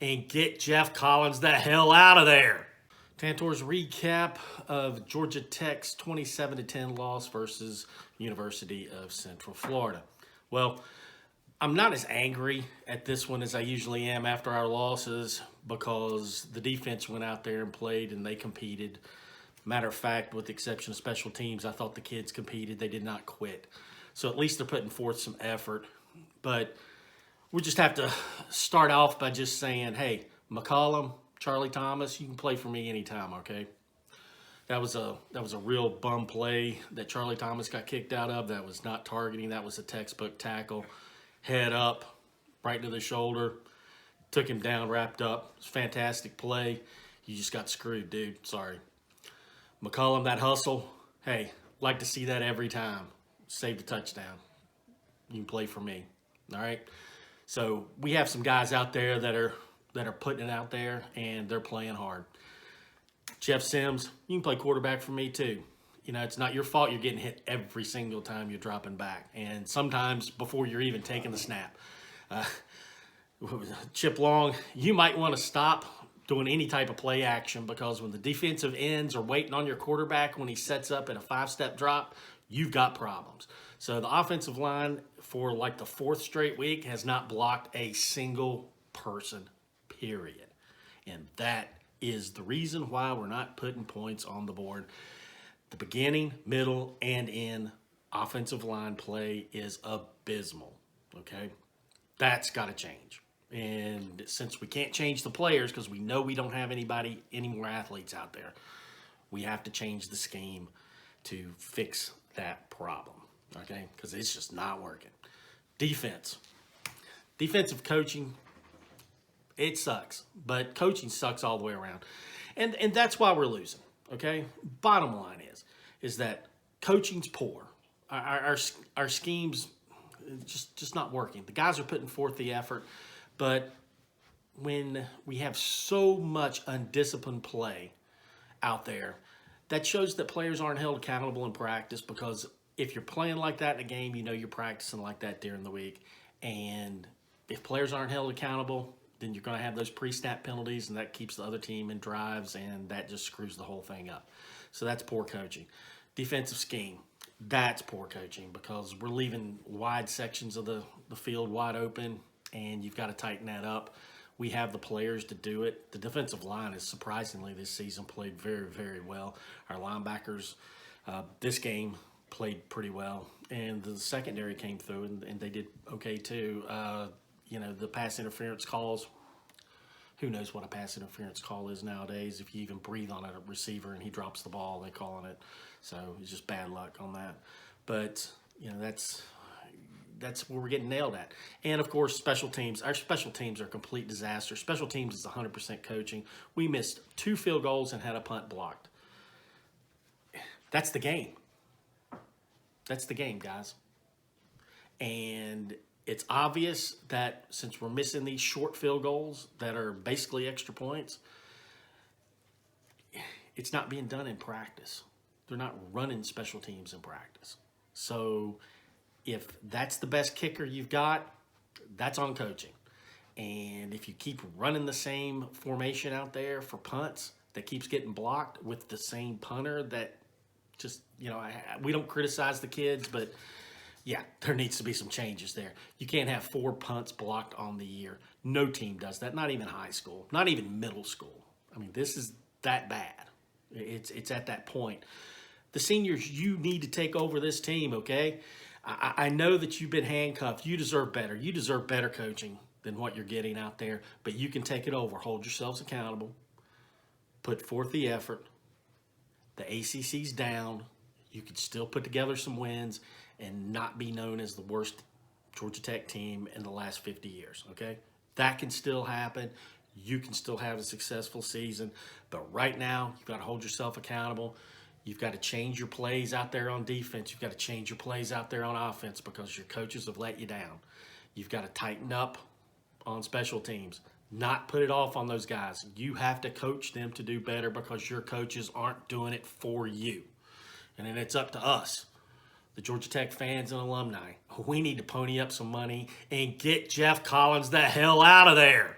and get Jeff Collins the hell out of there. Tantor's recap of Georgia Tech's 27-10 loss versus University of Central Florida. Well, I'm not as angry at this one as I usually am after our losses because the defense went out there and played and they competed. Matter of fact, with the exception of special teams, I thought the kids competed. They did not quit. So at least they're putting forth some effort. But we just have to start off by just saying, hey, McCollum, Charlie Thomas, you can play for me anytime, okay? That was a real bum play that Charlie Thomas got kicked out of. That was not targeting. That was a textbook tackle. Head up, right to the shoulder. Took him down, wrapped up. It was a fantastic play. You just got screwed, dude. Sorry. McCollum, that hustle. Hey, like to see that every time. Saved a touchdown. You can play for me. All right? So we have some guys out there that are putting it out there, and they're playing hard. Jeff Sims, you can play quarterback for me too. You know, it's not your fault you're getting hit every single time you're dropping back, and sometimes before you're even taking the snap. Chip Long, you might want to stop doing any type of play action because when the defensive ends are waiting on your quarterback when he sets up in a 5-step drop, you've got problems. So the offensive line for like the 4th straight week has not blocked a single person, period. And that is the reason why we're not putting points on the board. The beginning, middle, and end offensive line play is abysmal, okay? That's got to change. And since we can't change the players because we know we don't have any more athletes out there, we have to change the scheme to fix that problem, okay? Because it's just not working. Defensive coaching, it sucks, but coaching sucks all the way around. And that's why we're losing, okay? Bottom line is that coaching's poor. Our schemes just not working. The guys are putting forth the effort, but when we have so much undisciplined play out there, that shows that players aren't held accountable in practice because if you're playing like that in a game, you know you're practicing like that during the week. And if players aren't held accountable, then you're going to have those pre-snap penalties, and that keeps the other team in drives, and that just screws the whole thing up. So that's poor coaching. Defensive scheme, that's poor coaching because we're leaving wide sections of the field wide open, and you've got to tighten that up. We have the players to do it. The defensive line is surprisingly this season played very, very well. Our linebackers this game played pretty well, and the secondary came through, and they did okay too. The pass interference calls, who knows what a pass interference call is nowadays. If you even breathe on a receiver and he drops the ball, they're calling it. So it's just bad luck on that. But, that's where we're getting nailed at. And, of course, special teams. Our special teams are a complete disaster. Special teams is 100% coaching. We missed 2 field goals and had a punt blocked. That's the game. That's the game, guys. And it's obvious that since we're missing these short field goals that are basically extra points, it's not being done in practice. They're not running special teams in practice. So if that's the best kicker you've got, that's on coaching. And if you keep running the same formation out there for punts that keeps getting blocked with the same punter that just, we don't criticize the kids, but yeah, there needs to be some changes there. You can't have 4 punts blocked on the year. No team does that, not even high school, not even middle school. I mean, this is that bad. It's at that point. The seniors, you need to take over this team, okay? I know that you've been handcuffed. You deserve better. You deserve better coaching than what you're getting out there, but you can take it over. Hold yourselves accountable. Put forth the effort. The ACC's down. You could still put together some wins and not be known as the worst Georgia Tech team in the last 50 years, okay? That can still happen. You can still have a successful season. But right now, you've got to hold yourself accountable. You've got to change your plays out there on defense. You've got to change your plays out there on offense because your coaches have let you down. You've got to tighten up on special teams. Not put it off on those guys. You have to coach them to do better because your coaches aren't doing it for you. And then it's up to us, the Georgia Tech fans and alumni. We need to pony up some money and get Jeff Collins the hell out of there.